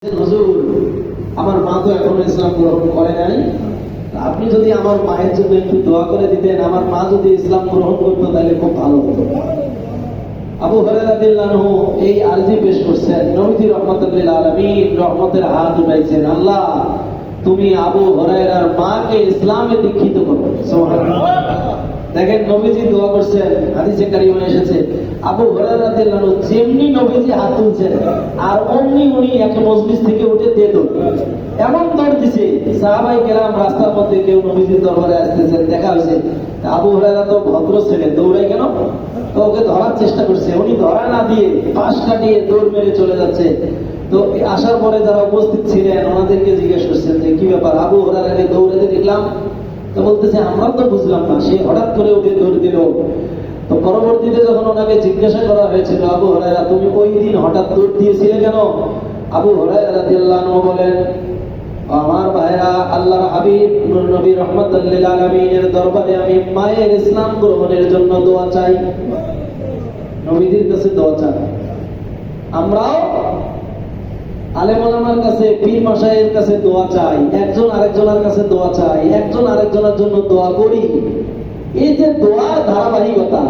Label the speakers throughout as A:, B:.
A: হুজুর, আমার মা তো এখনো ইসলাম গ্রহণ করে নাই, আপনি যদি আমার মায়ের জন্য একটু দোয়া করে দিতেন, আমার মা যদি ইসলাম গ্রহণ করতো তাহলে খুব ভালো হতো। আবু হুরায়রা রাদিয়াল্লাহু আনহু এই আরজি পেশ করছেন, নবীজি রাহমাতুল লিল আলামিন রহমতের হাত উঠাইছেন, আল্লাহ তুমি আবু হুরায়রার মাকে ইসলামে দীক্ষিত করো। সুবহানাল্লাহ। দেখেন নবীজি দোয়া করছেন, হাদিসে কারিমে এসেছে আবু হুরায়রা রাদিয়াল্লাহু আনহু যেমনি নবীজি হাত তুলছেন আর অমনি উনি এক মজলিস থেকে উঠে দিয়ে দৌড়, এমন দৌড় দিছে সাহাবায়ে কেরাম রাস্তার মধ্যে কেউ নবীজির দরবারে আসতেছেন, দেখা হয়েছে আবু হুরায়রা তো ভদ্র ছেলে, দৌড়ায় কেন? তো ওকে ধরার চেষ্টা করছে, উনি ধরা না দিয়ে পাশ কাটিয়ে দৌড় মেরে চলে যাচ্ছে। তো আসার পরে যারা উপস্থিত ছিলেন ওনাদেরকে জিজ্ঞেস করছেন যে কি ব্যাপার, আবু হুরায়রাকে দৌড়াতে দেখলাম। তো বলতেছে আমরাও তো বুঝলাম না, সে হঠাৎ করে উঠে দৌড় দিল। তো পরবর্তীতে যখন ওনাকে জিজ্ঞাসা করা হয়েছিল, আবু হুরায়রা তুমি ওই দিন হঠাৎ দৌড় দিয়েছিলে কেন? আবু হুরায়রা রাদিয়াল্লাহু আনহু বলেন, আমার ভাইরা, আল্লাহর হাবিব নবী রাহমাতুল লিল আলামিনের দরবারে আমি মায়ের ইসলাম গ্রহণের জন্য দোয়া চাই, নবীজির কাছে দোয়া চাই। আমরাও আলেম ওলামার কাছে, পীর মাশায়েখের কাছে দোয়া চাই, একজন আরেকজনের কাছে দোয়া চাই, একজন আরেকজনের জন্য দোয়া করি। এই যে দোয়ার ধারাবাহিকতা,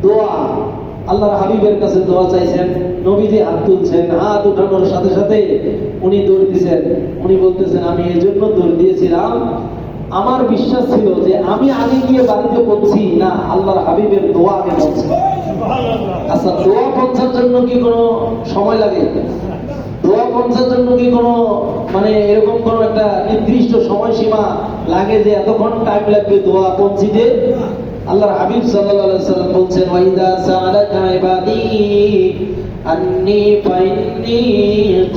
A: দোয়া আল্লাহর হাবিবের কাছে দোয়া চাইছেন, নবীজি হাত তুলছেন, হাত উঠানোর সাথে সাথে উনি দৌড় দিয়েছেন। উনি বলতেছেন আমি এই জন্য দৌড় দিয়েছিলাম, আমার বিশ্বাস ছিল যে আমি আগে গিয়ে বাড়িতে পৌঁছি না, আল্লাহর হাবিবের দোয়া আগে পৌঁছে। আচ্ছা, দোয়া পৌঁছার জন্য কি কোনো সময় লাগে? দোয়া পৌঁছার জন্য কি কোনো এরকম কোনো একটা নির্দিষ্ট সময়সীমা লাগে যে এতক্ষণ টাইম লাগবে দোয়া পৌঁছিতে? আল্লাহর হাবিব সাল্লাল্লাহু আলাইহি ওয়াসাল্লাম বলছেন, ওয়াইদা সাআলাকা ইবাদি আন্নী ফাইন্নী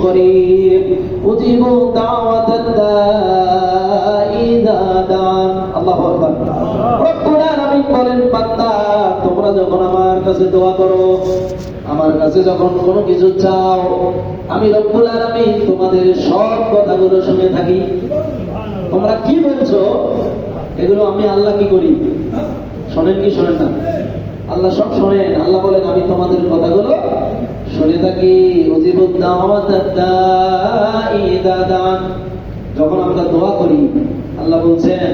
A: করিব উজিবু দাওয়াতাদ দাঈ ইযা দান। আল্লাহু আকবার। রব্বুল আলামিন বলেন, বান্দা তোমরা যখন আমার কাছে দোয়া করো, আমার কাছে যখন কোনো কিছু চাও, আমি রব্বুল আলামিন তোমাদের সব কথাগুলো শুনে থাকি। তোমরা কি বলছো এগুলো আমি আল্লাহ কি করি? শোনেন কি শোনেন না? আল্লাহ সব শোনেন। আল্লাহ বলেন আমি তোমাদের কথাগুলো শুনে থাকি। উজিবুদ দাওয়াতাদ দাঈ ইযা দান। যখন আমরা দোয়া করি, আল্লাহ বলছেন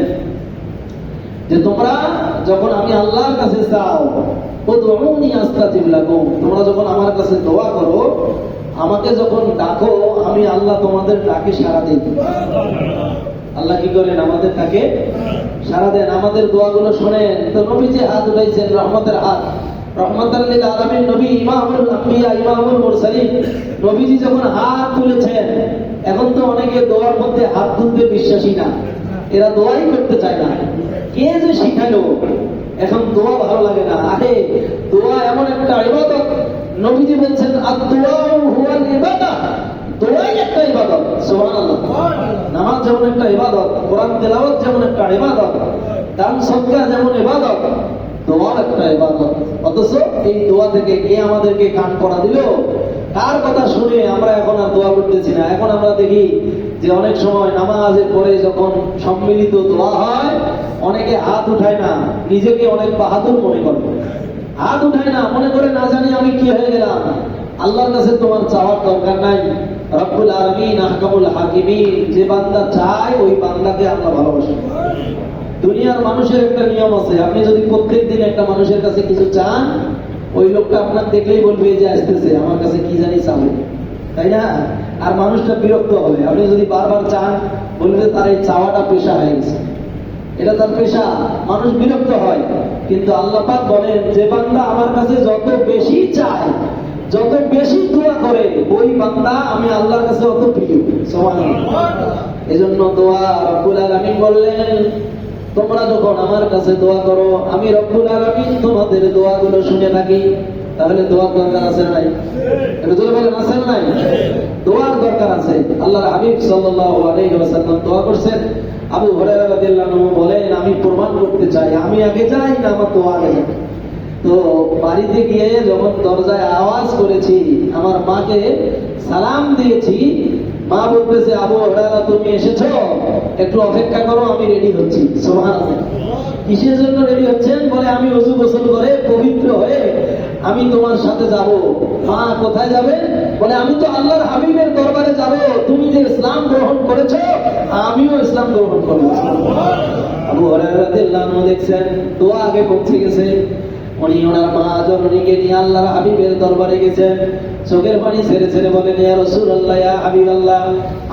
A: যে তোমরা যখন আমি আল্লাহর কাছে চাও, উদউনি আস্তাজিব লাকুম, তোমরা যখন আমার কাছে দোয়া করো, আমাকে যখন ডাকো, আমি আল্লাহ তোমাদের ডাকে সাড়া দিই। আল্লাহ কি করেন? আমাদের ডাকে সাড়া দেন, আমাদের দোয়াগুলো শোনেন। তো নবীজি হাত উঠাইছেন, রহমতের হাত, রহমাতুল লিল আলামিন নবী, ইমামুল আম্বিয়া, ইমামুল মুরসালিন, নবীজি যখন হাত তুলেছেন, এখন তো অনেকে দোয়ার মধ্যে হাত তুলতে বিশ্বাসী না, এরা দোয়াই করতে চায় না। কে যে শিখালো, এখন দোয়া ভালো লাগে না। আরে দোয়া এমন একটা ইবাদত, নবীজি বলছেন আদ-দুআউ হুয়াল ইবাদাহ, দোয়াই একটা ইবাদত। সুবহানাল্লাহ। নামাজ যেমন একটা ইবাদত, কোরআন তেলাওয়াত যেমন একটা ইবাদত, দান সদকা যেমন ইবাদত, দোয়া একটা ইবাদত। অথচ এই দোয়া থেকে কে আমাদেরকে কান পড়া দিল? কার কথা শুনে আমরা এখন আর দোয়া করতেছি না? এখন আমরা দেখি যে অনেক সময় নামাজের পরে যখন সম্মিলিত দোয়া হয়, অনেকে হাত উঠায় না, নিজেকে অনেক বাহাদুর মনে করে, হাত উঠায় না, মনে করে না জানি আমি কি হয়ে গেলাম। আল্লাহর কাছে তোমার চাওয়ার দরকার নাই। রব্বুল আলামিন আহকামুল হাকিমিন, যে বান্দা চায় ওই বান্দাকে আল্লাহ ভালোবাসেন। দুনিয়ার মানুষের একটা নিয়ম আছে, আপনি যদি প্রত্যেকদিন একটা মানুষের কাছে কিছু চান, ওই লোকটা আপনার দেখলেই বলবে যে আসতেছে আমার কাছে কি জানি চাবে, তাই না? আর মানুষটা বিরক্ত হবে। আপনি যদি বারবার চান, বলবে তার এই চাওয়াটা পেশা হয়ে গেছে, এটা তার পেশা, মানুষ বিরক্ত হয়। কিন্তু আল্লাহ পাক বলেন, যে বান্দা আমার কাছে যত বেশি চায়, যত বেশি দোয়া করে, ওই বান্দা আমি আল্লাহর কাছে অত প্রিয়। সুবহানাল্লাহ। এজন্য দোয়া রব্বুল আলামিন বললেন, তোমরা যখন আমার কাছে দোয়া করো, আমি রব্বুল আলামিন তোমাদের দোয়াগুলো শুনে থাকি। তাহলে দোয়ার দরকার আছে নাই? এটা জোরে বলেন, আছে না নাই? দোয়ার দরকার আছে। আল্লাহর হাবিব সাল্লাল্লাহু আলাইহি ওয়াসাল্লাম দোয়া করছেন। আবু হুরায়রা রাদিয়াল্লাহু আনহু বলেন, আমি প্রমাণ করতে চাই আমি আগে যাই না আমার দোয়া আগে যাবে। তো বাড়িতে গিয়ে যখন দরজায় আওয়াজ করেছি, আমার মাকে সালাম দিয়েছি, মা বলতেছে আবু হুরায়রা তুমি এসেছো, একটু অপেক্ষা করো, আমি রেডি হচ্ছি। সুবহানাল্লাহ। কিসের জন্য রেডি হচ্ছেন? বলে আমি ওযু গোসল করে পবিত্র হয়ে আমি তোমার সাথে যাব। মা কোথায় যাবে? বলে আমি তো আল্লাহর হাবিবের দরবারে যাব। তুমি যে ইসলাম গ্রহণ করেছো, আমিও ইসলাম গ্রহণ করেছি। আবু হুরায়রা রাদিয়াল্লাহু আনহু দেখছেন দোয়া আগে পৌঁছে গেছে। উনি ওনার মা জননীকে নিয়ে আল্লাহর হাবিবের দরবারে গেছেন। চোখের পানি ছেড়ে ছেড়ে বলেন, ইয়া রাসূলুল্লাহ, ইয়া হাবিবাল্লাহ,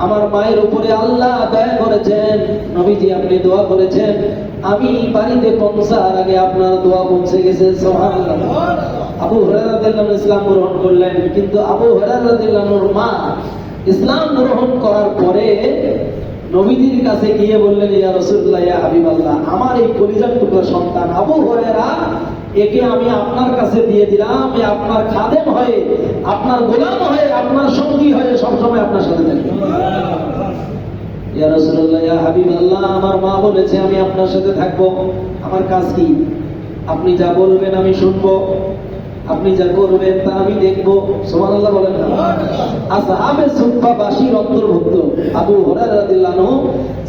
A: আমার মায়ের উপরে আল্লাহ দয়া করেছেন। নবীজি আপনি দোয়া করেছেন, আমি বাড়িতে পৌঁছার আগে আপনার দোয়া পৌঁছে গেছে। সুবহানাল্লাহ। আবু হুরায়রা রাদিয়াল্লাহু আনহু ইসলাম গ্রহণ করলেন, কিন্তু আবু হুরায়রা রাদিয়াল্লাহু আনহুর মা ইসলাম গ্রহণ করার পরে নবীজির কাছে গিয়ে বললেন, ইয়া রাসূলুল্লাহ, ইয়া হাবিবাল্লাহ, আমার এই কলিজার টুকরা সন্তান আবু হুরায়রা, একে আমি আপনার কাছে দিয়ে দিলাম। এ আপনার খাদেম হয়ে, আপনার গোলাম হয়ে, আপনার সঙ্গী হয়ে সবসময় আপনার সাথে থাকবে। ইয়া রাসূলুল্লাহ, ইয়া হাবিবাল্লাহ, আমার মা বলেছে আমি আপনার সাথে থাকবো। আমার কাজ কি? আপনি যা বলবেন আমি শুনবো, আপনি যা করবেন তা আমি দেখবো। সুবহানাল্লাহ বলেন না? আসহাবে সুফফাবাসীর অন্তর্ভুক্ত আবু হুরায়রা রাদিয়াল্লাহু আনহু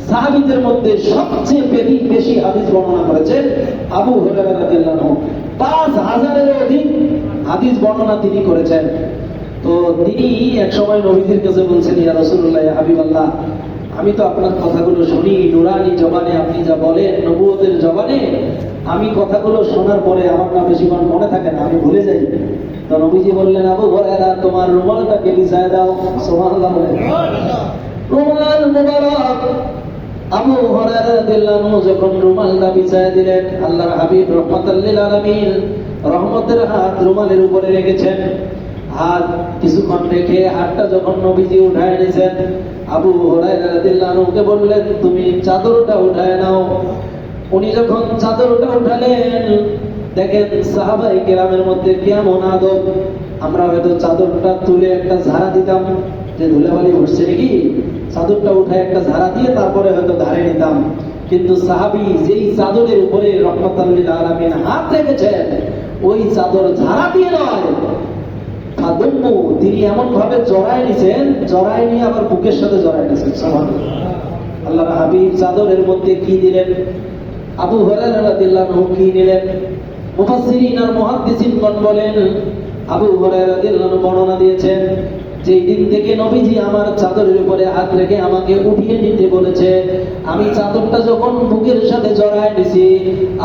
A: সাহাবীদের মধ্যে সবচেয়ে বেশি হাদিস বর্ণনা করেছেন আবু হুরায়রা রাদিয়াল্লাহু আনহু। 5000-এরও অধিক হাদিস বর্ণনা তিনি করেছেন। তো তিনি এক সময় নবীজির কাছে বলছেন, ইয়া রাসূলুল্লাহ, ইয়া হাবিবাল্লাহ, আমি তো আপনার কথাগুলো শুনি নুরানি জবানে, আপনি যা বলেন নবুয়তের জবানে, আমি কথাগুলো শোনার পরে আমার না বেশিক্ষণ মনে থাকে না, আমি ভুলে যাই। তো নবীজি বললেন, আবু হুরায়রা, তোমার রুমালটাকে বিছায় দাও। সুবহানাল্লাহ বলেন। রুমাল মুবারক আবু হুরায়রা রাদিয়াল্লাহু আনহু যখন রুমালটা বিছায় দিলেন, আল্লাহর হাবিব রাহমাতাল লিল আলামিন রহমতের হাত রুমালের উপরে রেখেছেন। হাত কিছুক্ষণ রেখে হাতটা যখন নবীজি উঠায় নিয়েছেন, আবু হুরায়রা রাদিয়াল্লাহু আনহুকে বললেন, তুমি চাদরটা উঠায় নাও। উনি যখন চাদরটা উঠালেন, দেখেন সাহাবায়ে কেরামের মধ্যে কেমন আদব। আমরা হয়তো চাদরটা তুলে একটা ঝাড়া দিতাম, যে ধুলাবালি উঠছে নাকি, চাদরটা উঠায় একটা ঝাড়া দিয়ে তারপরে হয়তো ধারে নিতাম। কিন্তু সাহাবী যেই চাদরের উপরে রাহমাতাল লিল আলামিন হাত রেখেছেন, ওই চাদর ঝাড়া দিয়ে নয়, ফাদুম্মু, তিনি এমন ভাবে জড়ায় নিছেন, জড়ায় নিয়ে আবার বুকের সাথে জড়ায় নিছেন। সুবহানাল্লাহ। আল্লাহর হাবিব চাদরের মধ্যে কি দিলেন, আবু হুরায়রা রাদিয়াল্লাহু আনহু কি নিলেন? মুফাসসিরিন আর মুহাদ্দিসিনগণ বলেন, আবু হুরায়রা রাদিয়াল্লাহু আনহু বর্ণনা দিয়েছেন, যেই দিন থেকে নবীজি আমার চাদরের উপরে হাত রেখে আমাকে উঠিয়ে নিতে বলেছে, আমি চাদরটা যখন বুকের সাথে জড়ায় নিছি,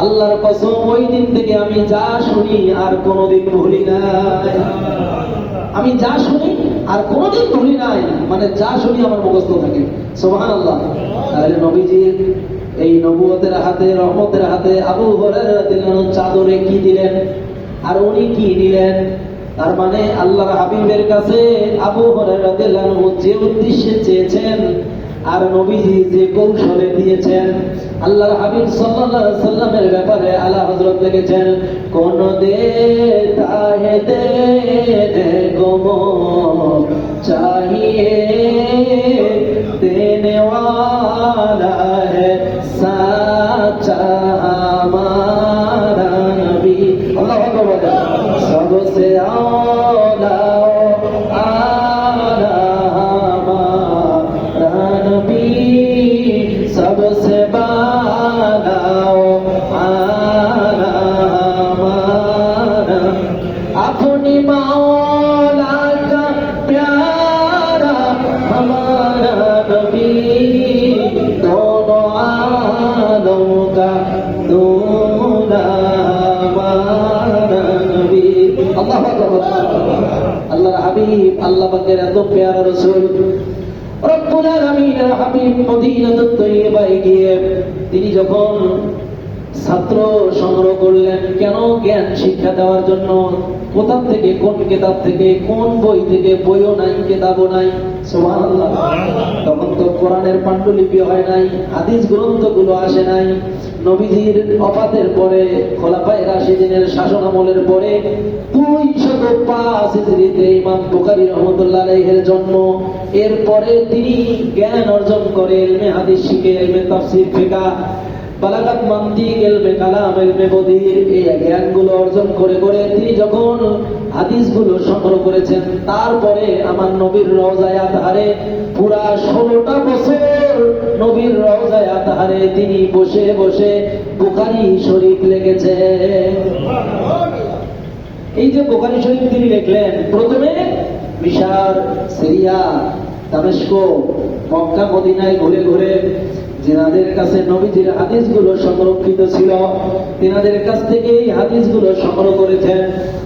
A: আল্লাহর কসম ওই দিন থেকে আমি যা শুনি আর কোনোদিন ভুলি নাই। আমি যা শুনি আর কোনোদিন ভুলি নাই, মানে যা শুনি আমার মুখস্থ থাকে। সুবহানাল্লাহ। তাহলে নবীজির এই নবুয়তের হাতে, রহমতের হাতে আবু হুরায়রা রাদিয়াল্লাহু আনহু চাদরে কি দিলেন আর উনি কি নিলেন? তার মানে আল্লাহর হাবিবের কাছে আবু হুরায়রা রাদিয়াল্লাহু আনহু যে উদ্দেশ্যে চেয়েছেন আর নবীজি যে কৌশলে দিয়েছেন, আল্লাহর হাবিব সাল্লাল্লাহু আলাইহি সাল্লামের ব্যাপারে আলা হযরত লিখেছেন, কোন দেতা হে দেনে কো चाहिए देने वाला है सच्चा हमारा नबी। अल्लाह अकबर। सबसे आला आला हमारा नबी, सबसे बाला आला हमारा, अपनी मौला का प्यारा हमारा नबी, दोनों आलम का दूल्हा हमारा नबी। अल्लाह अकबर। আল্লাহর হাবিব, আল্লাহ পাকের এত পেয়ারা রাসূল রব্বুল আলামিনের হাবিব মদিনাতুত তয়্যিবায় গিয়ে তিনি যখন ছাত্র সংগ্রহ করলেন, কেন? জ্ঞান শিক্ষা দেওয়ার জন্য। কোথা থেকে, কোন কিতাব থেকে, কোন বই থেকে? বইও নাই, কিতাবও নাই। সুবহানাল্লাহ। তখন তো কোরআনের পাণ্ডুলিপি হয় নাই, হাদিস গ্রন্থগুলো আসে নাই। নবীজির ওফাতের পরে, খোলাফায়ে রাশিদিনের শাসনামলের পরে 205 হিজরিতে ইমাম বুখারী রাহমাতুল্লাহ আলাইহির জন্ম। এরপরে তিনি জ্ঞান অর্জন করে, ইলমে হাদিস শিখে, ইলমে তাফসীর, ফিকহ, বালাগাত, মানতিক, ইলমে কালাম, ইলমে বদির, এই জ্ঞানগুলো অর্জন করে করে তিনি যখন হাদিসগুলো সংগ্রহ করেছেন, তারপরে আমার নবীর রওজায়ে আতহারে পুরা 16টা বছর নবীর রওজায়ে আতহারে তিনি বসে বসে বুখারী শরীফ লিখেছেন। এই যে বুখারী শরীফ তিনি লিখলেন, প্রথমে মিশর, সিরিয়া, দামেস্ক, মক্কা, মদিনায় ঘুরে ঘুরে যেনাদের কাছে নবীজির হাদিসগুলো সংরক্ষিত ছিল, তেনাদের কাছ থেকে এই হাদিসগুলো সংগ্রহ করেছেন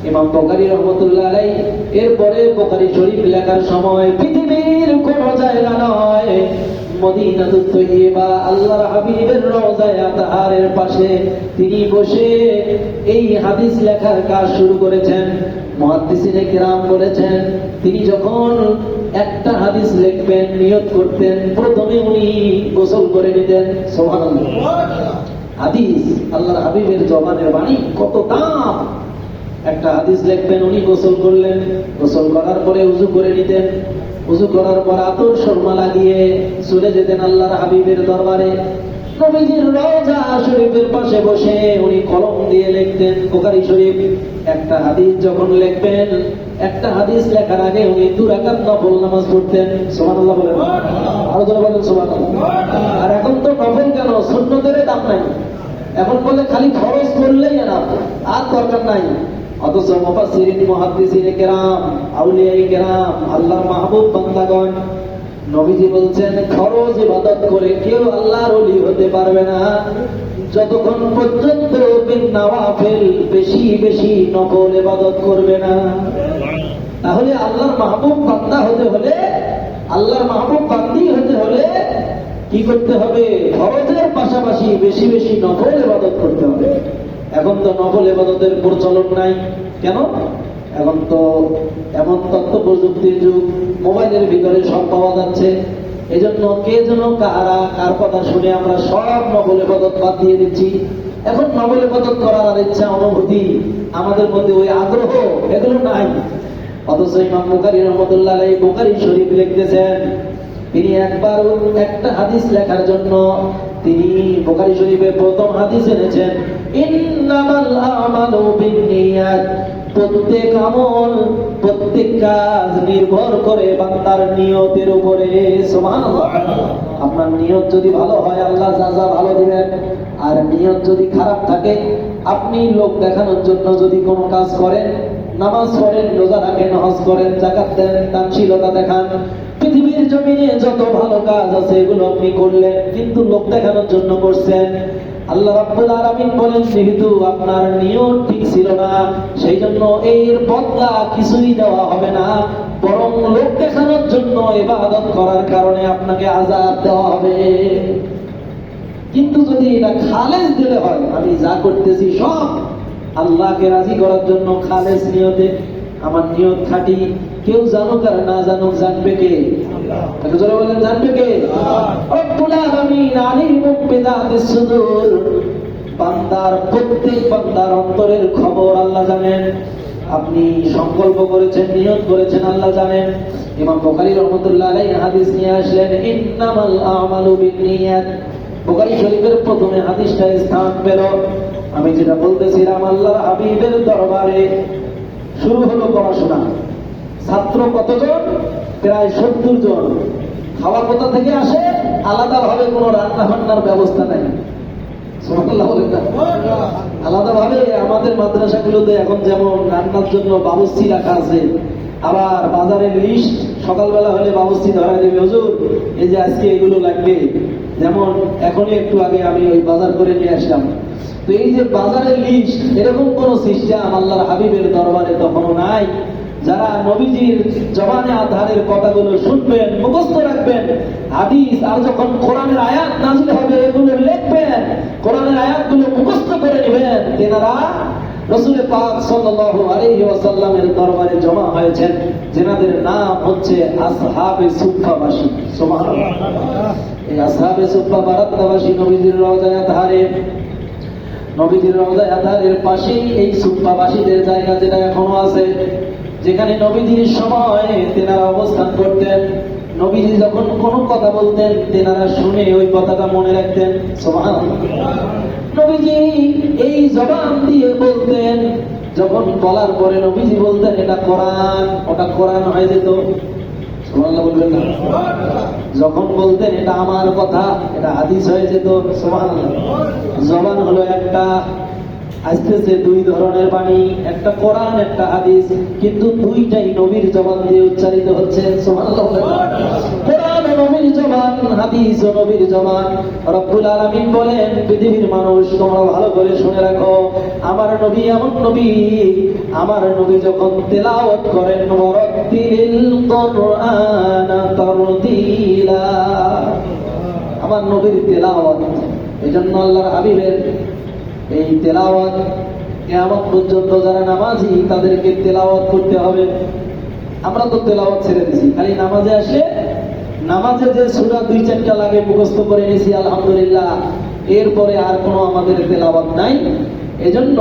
A: ইমাম বুখারী রহমাতুল্লাহ আলাইহি। এরপরে বুখারী শরীফ লেখার সময় পৃথিবীর কোন জায়গা নয়, মদিনাতুত তয়্যিবা আল্লাহর হাবিবের রওজায়ে আতহারের পাশে তিনি বসে এই হাদিস লেখার কাজ শুরু করেছেন। মুহাদ্দিসিনে কিরাম বলেছেন, তিনি যখন একটা হাদিস লিখবেন, নিয়ত করতেন, প্রথমে উনি গোসল করে নিতেন। সুবহানাল্লাহ। হাদিস আল্লাহর হাবিবের জবানের বাণী, কত দাম। একটা হাদিস লিখবেন, উনি গোসল করলেন, গোসল করার পরে উযু করে নিতেন, উযু করার পর আতর সুরমা লাগিয়ে চলে যেতেন আল্লাহর হাবিবের দরবারে। নবীজির রওজা শরীফের পাশে বসে উনি কলম দিয়ে লিখতেন বুখারী শরীফ। একটা হাদিস যখন লিখবেন, একটা হাদিস লেখার আগে উনি 2 রাকাত নফল নামাজ পড়তেন। সুবহানাল্লাহ বলেন, আরো জোরে বলেন সুবহানাল্লাহ। আর এখন তো নফল কেন, সুন্নতের দাম নাই। এখন বলে খালি ফরজ করলেই না, আর দরকার নাই। অথচ মুফাসসিরিন, মুহাদ্দিসিনে কেরাম, আউলিয়ায়ে কেরাম, আল্লাহর মাহবুব বান্দাগণ, নবীজি বলছেন ফরজ ইবাদত করে কেউ আল্লাহর ওলি হতে পারবে না যতক্ষণ পর্যন্ত বিন নওয়াফিল, বেশি বেশি নফল ইবাদত করবে না। তাহলে আল্লাহর মাহবুব বান্দা হতে হলে, আল্লাহর মাহবুব বান্দি হতে হলে কি করতে হবে? ফরজের পাশাপাশি বেশি বেশি নফল ইবাদত করতে হবে। এখন তো নফল ইবাদতের প্রচলন নাই। কেন? এখন তো এমন তথ্য প্রযুক্তির যুগ, মোবাইলের ভিতরে সব পাওয়া যাচ্ছে। এজন্য কে যেন কার কথা শুনে আমরা সব নফল ইবাদত বাদ দিয়ে দিচ্ছি। এখন নফল ইবাদত করার আর ইচ্ছা, অনুভূতি, আমাদের মধ্যে ওই আগ্রহ, এগুলো নাই। অথচ ইমাম বুখারী রহমাতুল্লাহ আলাইহি বুখারী শরীফ লিখতেছেন, তিনি একবার একটা হাদিস লেখার জন্য তিনি বুখারী শরীফের প্রথম হাদিস এনেছেন, ইন্নামাল আমালু বিন্নিয়াত। প্রত্যেক আমল, প্রত্যেক কাজ নির্ভর করে বান্দার নিয়তের উপরে। সুবহানাল্লাহ। আপনার নিয়ত যদি ভালো হয়, আল্লাহ যা ভালো দিবেন। আর নিয়ত যদি খারাপ থাকে, আপনি লোক দেখানোর জন্য যদি কোনো কাজ করেন, নামাজ পড়েন, রোজা রাখেন, হজ করেন, যাকাত দেন, দানশীলতা দেখান, পৃথিবীর জমিনে যত ভালো কাজ আছে এগুলো আপনি করলেন, কিন্তু লোক দেখানোর জন্য করছেন। আল্লাহ রাব্বুল আলামিন বলেন, যেহেতু আপনার নিয়ত ঠিক ছিল না, সেই জন্য এর বদলা কিছুই দেওয়া হবে না, বরং লোক দেখানোর জন্য ইবাদত করার কারণে আপনাকে আযাব দেওয়া হবে। কিন্তু যদি এটা খালেস দিলে হয়, আমি যা করতেছি সব আল্লাহকে রাজি করার জন্য, খালেস নিয়তে, আমার নিয়ত খাঁটি, কেউ জানুক আর না জানুক, জানবে কে? আল্লাহ। জোরে বলেন, জানবে কে? রব্বুল আলামিন আলিমুম বিযাতিস সুদূর। বান্দার, প্রত্যেক বান্দার অন্তরের খবর আল্লাহ জানেন। আপনি সংকল্প করেছেন, নিয়ত করেছেন, আল্লাহ জানেন। ইমাম বুখারী রহমাতুল্লাহ আলাইহি হাদিস নিয়ে আসলেন, ইন্নামাল আমালু বিন্নিয়াত। বুখারী শরীফের প্রথমে হাদিসটা স্থান পেল। আমি যেটা বলতেছিলাম, আল্লাহর হাবিবের দরবারে শুরু হলো পড়াশোনা। ছাত্র কতজন? প্রায় 70 জন। খাওয়া কোথা থেকে আসে? আলাদাভাবে কোনো রান্না বান্নার ব্যবস্থা নাই। সুবহানাল্লাহ বলেন না? আলাদাভাবে আমাদের মাদ্রাসাগুলোতে এখন যেমন রান্নার জন্য বাবুর্চি রাখা আছে, আবার বাজারের লিস্ট সকালবেলা হলে বাবুর্চি ধরা দেবে, হুজুর এই যে আজকে এগুলো লাগবে। যেমন এখনই একটু আগে আমি ওই বাজার করে নিয়ে আসলাম। তো এই যে বাজারের লিস্ট, এরকম কোন সিস্টেম আল্লাহর হাবিবের দরবারে তখনও নাই। যারা নবীজির জবানে আধারের কথাগুলো শুনবেন, মুখস্থ রাখবেন, হাদিস আর যখন কোরআনের আয়াত নাযিল হবে এগুলো লিখবেন, কোরআনের আয়াতগুলো মুখস্থ করে নেবেন, তেনারা রাসূল পাক সাল্লাল্লাহু আলাইহি ওয়াসাল্লামের দরবারে জমা হয়েছেন, যেনাদের নাম হচ্ছে আসহাবে সুফফাবাসী। সুবহানাল্লাহ। এই আসহাবে সুফফা বারাকাবাসী নবীজির রওজায়ে আতহারে, নবীজির রওজায়ে আতহারের পাশেই এই সুফফাবাসীদের জায়গা যেটা এখনো আছে, যেখানে নবীজির সময় তেনারা অবস্থান করতেন। নবীজি যখন কোনো কথা বলতেন, তেনারা শুনে ওই কথাটা মনে রাখতেন। সুবহানাল্লাহ। নবীজি এই জবান দিয়ে বলতেন, যখন বলার পরে নবীজি বলতেন এটা কোরআন, ওটা কোরআন হয়ে যেত। সুবহানাল্লাহ বলবেন না? যখন বলতেন এটা আমার কথা, এটা হাদিস হয়ে যেত। সুবহানাল্লাহ। জবান হলো একটা, আসতেছে দুই ধরনের বাণী, একটা কোরআন একটা হাদিস, কিন্তু দুইটাই নবীর জবান দিয়ে উচ্চারিত হচ্ছে। সুবহানাল্লাহ। কোরআন ও নবীর জবান, হাদিস ও নবীর জবান। রব্বুল আলামিন বলেন, পৃথিবীর মানুষ তোমরা ভালো করে শুনে রাখো, আমার নবী এমন নবী, আমার নবী যখন তেলাওয়াত করেন, ওয়ারাত্তিলিল কুরআনা তারতিলা, আমার নবীর তেলাওয়াত, এজন্য আল্লাহর হাবিবের এই তেলাওয়াত কিয়ামত পর্যন্ত যারা নামাজি তাদেরকে তেলাওয়াত করতে হবে। আমরা তো তেলাওয়াত ছেড়ে দিছি, খালি নামাজে আসলে নামাজে যে সূরা 2-4টা লাগে মুখস্থ করে নিয়েছি আলহামদুলিল্লাহ, এরপরে আর কোনো আমাদের তেলাওয়াত নাই। এজন্য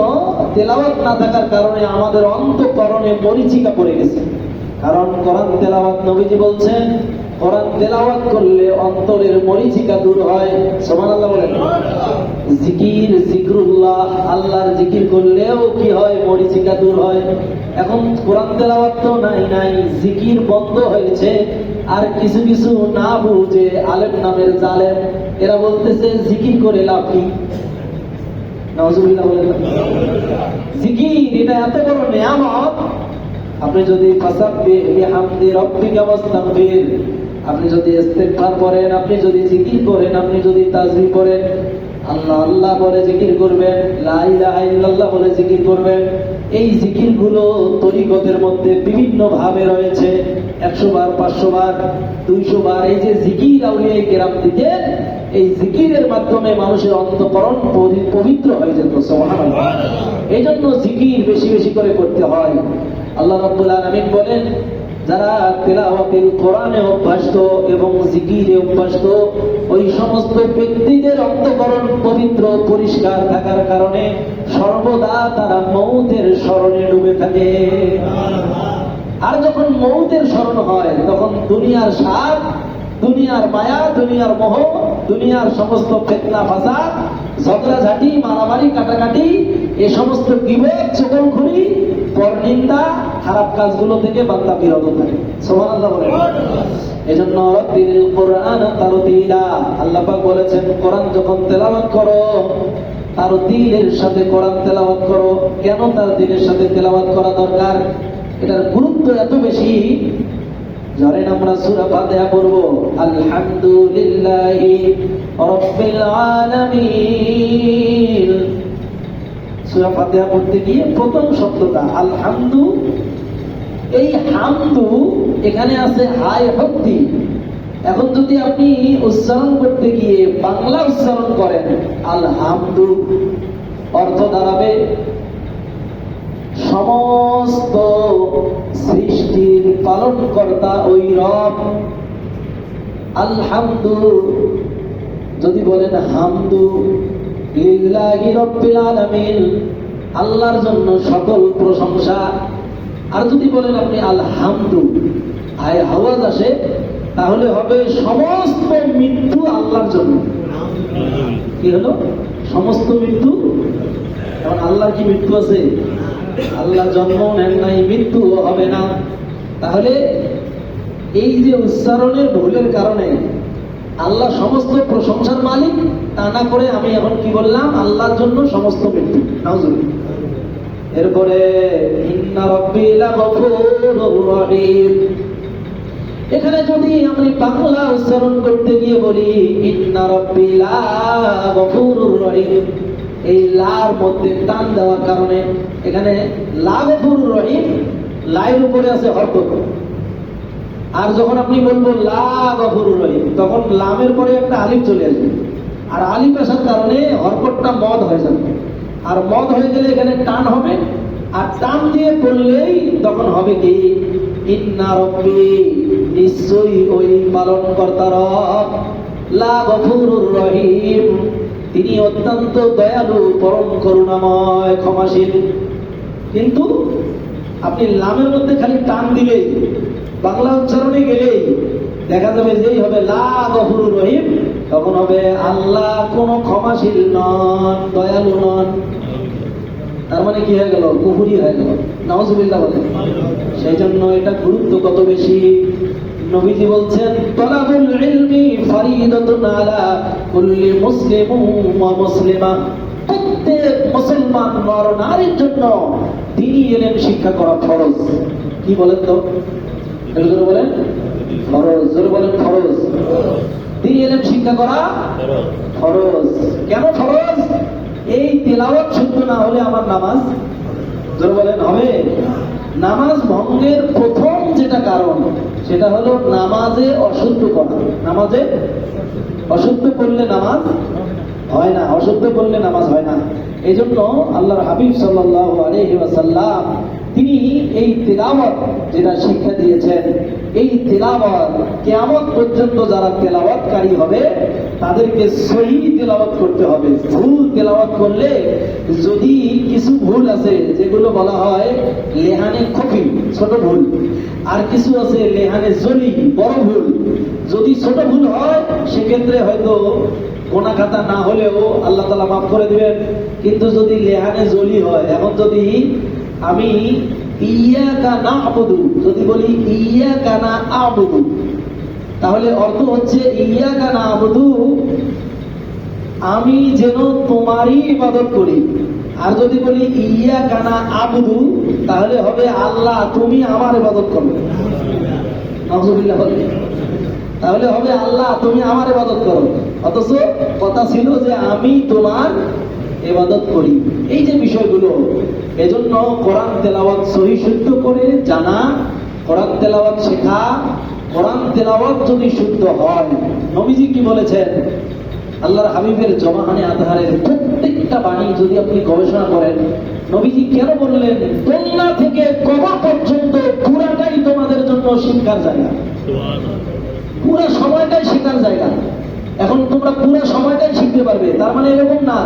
A: তেলাওয়াত না থাকার কারণে আমাদের অন্তঃকরণে মরিচিকা পড়ে গেছে। কারণ কোরআন তেলাওয়াত, নবীজি বলছেন কোরআন তেলাওয়াত করলে অন্তরের মরিচিকা দূর হয়। সুবহানাল্লাহ বলেন। জিকির, জিকরুল্লাহ, আল্লাহর জিকির করলেও কি হয়? মরিচিকা দূর হয়। এখন কোরআন তেলাওয়াত তো নাই, জিকির বন্ধ হয়েছে। আর কিছু কিছু না বুঝে আলেম নামের জালেম, এরা বলতেছে জিকির করে লাভ কি? নাউজুবিল্লাহ বলেন। জিকির এটা এত বড় নিয়ামত, আপনি যদি ফাসাব্বিহ বিহামদি রাব্বিকা ওয়াস্তাগফির, আপনি যদি ইস্তিগফার করেন, আপনি যদি জিকির করেন, আপনি যদি তাসবিহ করেন, আল্লাহ আল্লাহ বলে জিকির করবেন, লা ইলাহা ইল্লাল্লাহ বলে জিকির করবেন, এই জিকির গুলো তরিকতের মধ্যে বিভিন্ন ভাবে রয়েছে। 100 বার, 500 বার, 200 বার, এই যে জিকির আউলিয়ায়ে কেরাম দিতেন, এই জিকিরের মাধ্যমে মানুষের অন্তঃকরণ পবিত্র হয়ে যেত। সুবহানাল্লাহ। এই জন্য জিকির বেশি বেশি করে করতে হয়। আল্লাহ রাব্বুল আলামিন বলেন, যারা তেলাওয়াতুল কোরআনে অভ্যস্ত এবং জিকিরে অভ্যস্ত, ওই সমস্ত ব্যক্তিদের অন্তঃকরণ পবিত্র পরিষ্কার থাকার কারণে সর্বদা তারা মৌতের স্মরণে ডুবে থাকে। আর যখন মৌতের স্মরণ হয়, তখন দুনিয়ার স্বাদ, দুনিয়ার মায়া, দুনিয়ার মোহ, দুনিয়ার সমস্ত ফিতনা ফাসাদ, ঝগড়াঝাটি, মারামারি, কাটাকাটি, এই সমস্ত গীবত, চগলখড়ি, পরনিন্দা, খারাপ কাজগুলো থেকে বান্দা বিরত থাকে। সুবহানাল্লাহ বলেন। এজন্য রাব্বিল কুরআন তারতিলা, আল্লাহ পাক বলেছেন কোরআন যখন তেলাওয়াত করো, তারতিলের সাথে কোরআন তেলাওয়াত করো। কেন তারতিলের সাথে তেলাওয়াত করা দরকার? এটার গুরুত্ব এত বেশি। ধরেন আমরা সূরা ফাতিহা পড়ব, আলহামদুলিল্লাহি রাব্বিল আলামিন। সূরা ফাতিহা পড়তে গিয়ে প্রথম শব্দটা আলহামদু, এই হামদু এখানে আছে হাই হক্তি। এখন যদি আপনি উচ্চারণ করতে গিয়ে বাংলা উচ্চারণ করেন আলহামদু, অর্থ দাঁড়াবে সমস্ত সৃষ্টির পালনকর্তা ওই রব। আলহামদু যদি বলেন হামদু লিল্লাহি রাব্বিল আলামিন, আল্লাহর জন্য সকল প্রশংসা। আর যদি বলেন আপনি আলহামদু, আয় আওয়াজ আসে, তাহলে হবে সমস্ত মৃত্যু আল্লাহর জন্য। কি হলো? সমস্ত মৃত্যু। এখন আল্লাহর কি মৃত্যু আছে? আল্লাহ জন্ম নেন নাই, মৃত্যু হবে না। তাহলে এই যে উচ্চারণের ভুলের কারণে আল্লাহ সমস্ত প্রশংসার মালিক, তা না করে আমি এখন কি বললাম? আল্লাহর জন্য সমস্ত মৃত্যু। নাউজুবিল্লাহ। এরপরে ইন্না রাব্বি লাগফুরুর রহিম, এখানে যদি আমি বাংলা উচ্চারণ করতে গিয়ে বলি ইন্না রাব্বি লাগফুরুর রহিম, এই লার মধ্যে টান দেওয়ার কারণে এখানে লাগফুরুর রহিম, লায়ের উপরে আছে হরকত। আর যখন আপনি বলবো লাগফুরুর রহিম, তখন লামের পরে একটা আলিফ চলে আসবে, আর আলিফ আসার কারণে হরকতটা মদ হয়ে যাবে। আর মদ হয়ে গেলে এখানে টান হবে, আর টান দিয়ে পড়লেই তখন হবে কি ইন্না রাব্বি, নিশ্চয়ই ওই পালন কর্তা রব, লাগফুরুর রহিম, তিনি অত্যন্ত দয়ালু, পরম করুণাময়, ক্ষমাশীল। কিন্তু আপনি লামের মধ্যে খালি টান দিলেই, বাংলা উচ্চারণে গেলেই দেখা যাবে যেই হবে লাগফুরুর রহিম, তখন হবে আল্লাহ কোনো ক্ষমাশীল নন, দয়ালু নন। তার মানে কি হয়ে গেল? কুফরি হয়ে গেল। নাউজুবিল্লাহ বলেন। সেই জন্য এটা গুরুত্ব কত বেশি। নবীজি বলছেন তালাবুল ইলমি ফারিদাতুন আলা কুল্লি মুসলিমিন ওয়া মুসলিমা, প্রত্যেক মুসলমান মুসলমান নর নারীর জন্য দ্বীনি ইলম শিক্ষা করা ফরজ। কি বলেন তো? জোরে বলেন ফরজ, জোরে বলেন ফরজ। দ্বীনি ইলম শিক্ষা করা ফরজ। কেন ফরজ? এই তেলাওয়াত শুদ্ধ না হলে আমার নামাজ, জোরে বলেন, হবে? নামাজ ভঙ্গের প্রথম যেটা কারণ সেটা হলো নামাজে অশুদ্ধ করা। নামাজে অশুদ্ধ করলে নামাজ হয় না, অশুদ্ধ করলে নামাজ হয় না। এই জন্য আল্লাহর হাবিব সাল্লাল্লাহু আলাইহি ওয়াসাল্লাম তিনি এই তিলাওয়াত যেটা শিক্ষা দিয়েছেন, এই তিলাওয়াত কিয়ামত পর্যন্ত যারা তেলাওয়াতকারী হবে তাদেরকে সহিহ তেলাওয়াত করতে হবে। ভুল তেলাওয়াত করলে, যদি কিছু ভুল আছে যেগুলো বলা হয় লেহানে খফি, ছোট ভুল, আর কিছু আছে লেহানে জলি, বড় ভুল, যদি ছোট ভুল হয় সেক্ষেত্রে হয়তো গোনা খাতা না হলেও আল্লাহ তাআলা মাফ করে দিবেন। কিন্তু যদি লেহানে জলি হয়, এখন যদি আমি ইয়াকা না'বুদু যদি বলি ইয়াকা না আ'বুদু, তাহলে অর্থ হচ্ছে ইয়াকা না'বুদু, আমি যেন তোমারই ইবাদত করি। আর যদি বলি ইয়াকা না আ'বুদু, তাহলে হবে আল্লাহ তুমি আমার ইবাদত করো। নাউযুবিল্লাহ বলে, তাহলে হবে আল্লাহ তুমি আমার ইবাদত করো, অথচ কথা ছিল যে আমি তোমার ইবাদত করি। এই যে বিষয়গুলো, এজন্য কোরআন তেলাওয়াত সহিহ শুদ্ধ করে জানা, কোরআন তেলাওয়াত শেখা। কোরআন তেলাওয়াত যদি শুদ্ধ হয়, নবীজি কি বলেছেন? আল্লাহর হাবিবের জমাহানে আজহারের প্রত্যেকটা বাণী যদি আপনি গবেষণা করেন, নবীজি কেন বললেন দুনিয়া থেকে কবর পর্যন্ত পুরাটাই তোমাদের জন্য শিক্ষার জায়গা, পুরো সময়টাই শেখার জায়গা। এখন তোমরা পুরো সময়টাই শিখতে পারবে, তার মানে এরকম না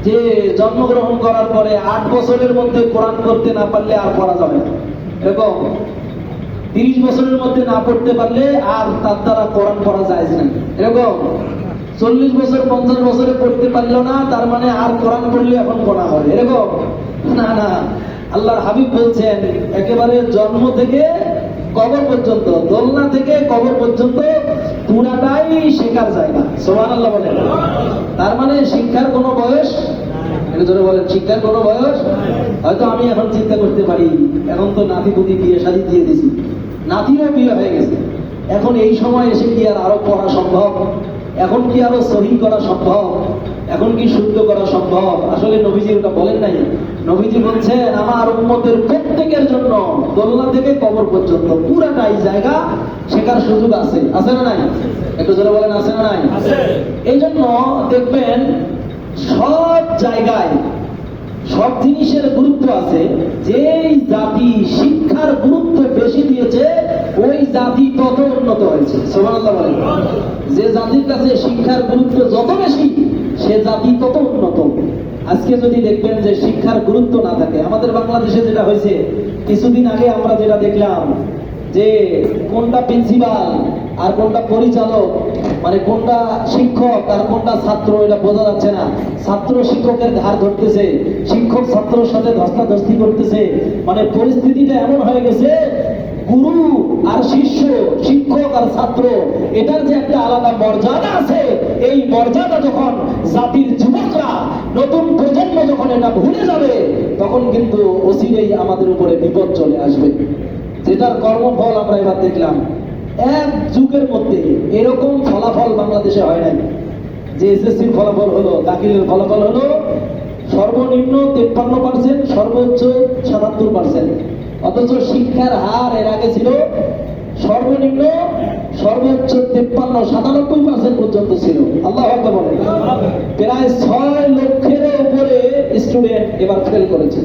A: যে জন্মগ্রহণ করার পরে 8 বছরের মধ্যে কোরআন করতে না পারলে আর পড়া যাবে না, এরকম 30 বছরের মধ্যে না পড়তে পারলে আর তার দ্বারা কোরআন পড়া যায় না, এরকম 40 বছর 50 বছরে পড়তে পারলো না তার মানে আর কোরআন পড়লে এখন পড়া হয়, এরকম না। না, আল্লাহর হাবিব বলছেন একেবারে জন্ম থেকে কবর পর্যন্ত, দোলনা থেকে কবর পর্যন্ত পুরাটাই শেখার জায়গা। সুবহানাল্লাহ বলেন। তার মানে শিক্ষার কোনো বয়স, এটা জোরে বলেন, শিক্ষার কোনো বয়স। হয়তো আমি এখন চিন্তা করতে পারি, এখন তো নাতিপুতি বিয়ে শাদী দিয়ে দিছি, নাতিরও বিয়ে হয়ে গেছে, এখন এই সময় এসে কি আর আরো পড়া সম্ভব? এখন কি আরো সহিহ করা সম্ভব? এখন কি শুদ্ধ করা সম্ভব? আসলে নবীজি ওটা বলেন নাই। নবীজি বলছেন আমার উম্মতের প্রত্যেকের জন্য দোলনা থেকে কবর পর্যন্ত পুরাটাই জায়গা শেখার সুযোগ আছে, আছে না নাই? একটু জোরে বলেন, আছে না নাই? এই জন্য দেখবেন সব জায়গায় সব জিনিসের গুরুত্ব আছে। যেই জাতি শিক্ষার গুরুত্ব বেশি দিয়েছে ওই জাতি তত উন্নত হয়েছে। সুবহানাল্লাহ বলেন। যে জাতির কাছে শিক্ষার গুরুত্ব যত বেশি সে জাতি তত উন্নত। আজকে যদি দেখবেন যে শিক্ষার গুরুত্ব না থাকে, আমাদের বাংলাদেশে যেটা হয়েছে কিছুদিন আগে আমরা যেটা দেখলাম যে কোনটা প্রিন্সিপাল আর কোনটা পরিচালক, মানে কোনটা শিক্ষক আর কোনটা ছাত্র এটা বোঝা যাচ্ছে না। ছাত্র শিক্ষকের ধার ধরতেছে, শিক্ষক ছাত্রের সাথে ধস্তাধস্তি করতেছে, মানে পরিস্থিতিটা এমন হয়ে গেছে গুরু আর শিষ্য, শিক্ষক আর ছাত্র, এটার যে একটা আলাদা মর্যাদা আছে, এই মর্যাদা যখন জাতির যুবকরা, নতুন প্রজন্ম যখন এটা ভুলে যাবে তখন কিন্তু অচিরেই আমাদের উপরে বিপদ চলে আসবে। যেটার কর্মফল আমরা এবার দেখলাম, এক যুগের মধ্যে এরকম ফলাফল বাংলাদেশে হয় নাই। যে এসএসসির ফলাফল হলো, দাখিলের ফলাফল হলো সর্বনিম্ন 53%, সর্বোচ্চ 77%, অথচ শিক্ষার হার এর আগে ছিল সর্বনিম্ন সর্বোচ্চ 53-97% পর্যন্ত ছিল। আল্লাহু আকবার বলেন। প্রায় 6 লক্ষের উপরে স্টুডেন্ট এবার ফেল করেছে।